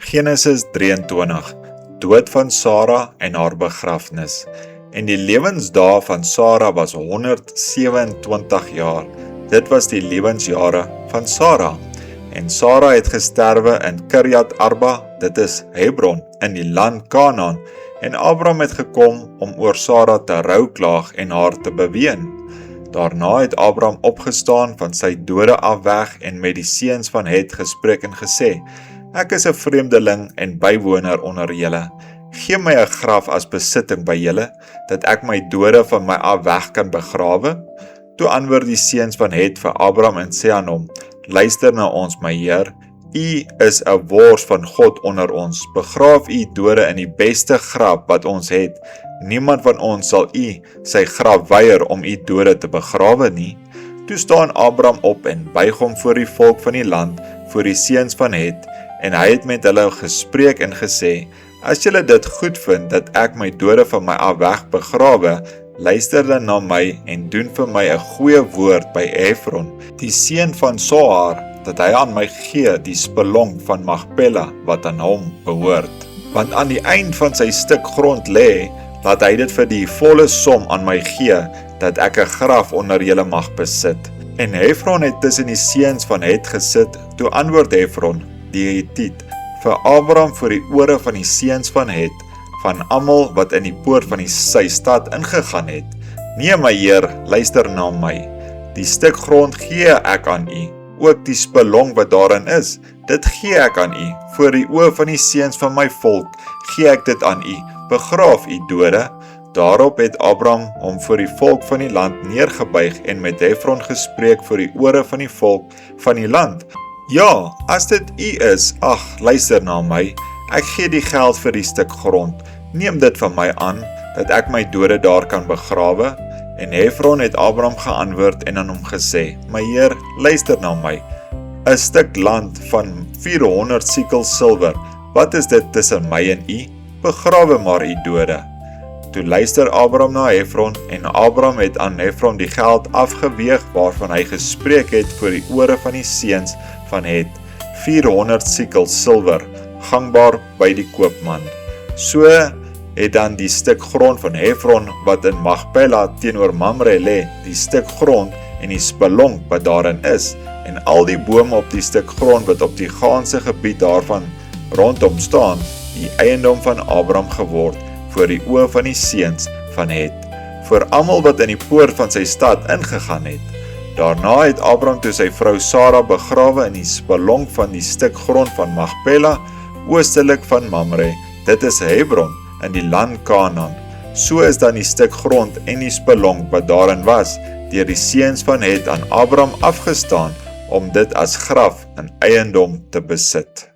Genesis 23, dood van Sara en haar begrafnis. En die lewensdae van Sara was 127 jaar. Dit was die lewensjare van Sara. En Sara het gesterwe in Kirjat Arba, dit is Hebron, in die land Kanaan. En Abraham het gekom om oor Sara te rouklaag en haar te beween. Daarna het Abraham opgestaan van sy dode af weg en met die seuns van Het gespreek en gesê: Ek is 'n vreemdeling en bywoner onder julle. Gee my 'n graf as besitting by julle, dat ek my dode van my af weg kan begrawe. Toe antwoord die seuns van Het vir Abraham en sê aan hom: Luister na ons, my Heer. U is 'n wors van God onder ons. Begraaf u dode in die beste graf wat ons het. Niemand van ons sal u sy graf weier om u dode te begrawe nie. Toe staan Abraham op en buig hom voor die volk van die land, voor die seuns van Het, en hy het met hulle gespreek en gesê: As julle dit goed vind dat ek my dode van my af weg begrawe, luister dan na my en doen vir my 'n goeie woord by Efron, die seun van Sohar, dat hy aan my gee die spelonk van Magpela wat aan hom behoort. Want aan die eind van sy stuk grond lê, laat hy dit vir die volle som aan my gee, dat ek 'n graf onder julle mag besit. En Efron het tussen die seuns van Het gesit. Toe antwoord Efron, die Hetiet, vir Abraham voor die ore van die seuns van Het, van almal wat in die poort van sy stad ingegaan het: Nee, my Heer, luister na my. Die stuk grond gee ek aan u, ook die spelonk wat daarin is, dit gee ek aan u. Voor die oë van die seuns van my volk gee ek dit aan u. Begraaf u dode. Daarop het Abraham hom voor die volk van die land neergebuig en met Efron gespreek voor die ore van die volk van die land: Ja, as dit u is, ag, luister na my. Ek gee die geld vir die stuk grond. Neem dit van my aan, dat ek my dode daar kan begrawe. En Efron het Abraham geantwoord en aan hom gesê: My Heer, luister na my. 'n stuk land van 400 sikels silwer. Wat is dit tussen my en u? Begrawe maar u dode. Toe luister Abraham na Efron, en Abraham het aan Efron die geld afgeweeg waarvan hy gespreek het voor die ore van die seuns van Het, 400 sikels silwer, gangbaar by die koopman. So het dan die stuk grond van Efron wat in Magpela teenoor Mamre lê, die stuk grond en die spelonk wat daarin is, en al die bome op die stuk grond wat op die ganse gebied daarvan rondom staan, die eiendom van Abraham geword, voor die oë van die seuns van Het, voor almal wat in die poort van sy stad ingegaan het. Daarna het Abraham toe sy vrou Sara begrawe in die spelonk van die stuk grond van Magpela, oostelik van Mamre, dit is Hebron, in die land Kanaan. So is dan die stuk grond en die spelonk wat daarin was, deur die seuns van Het aan Abraham afgestaan, om dit as graf en eiendom te besit.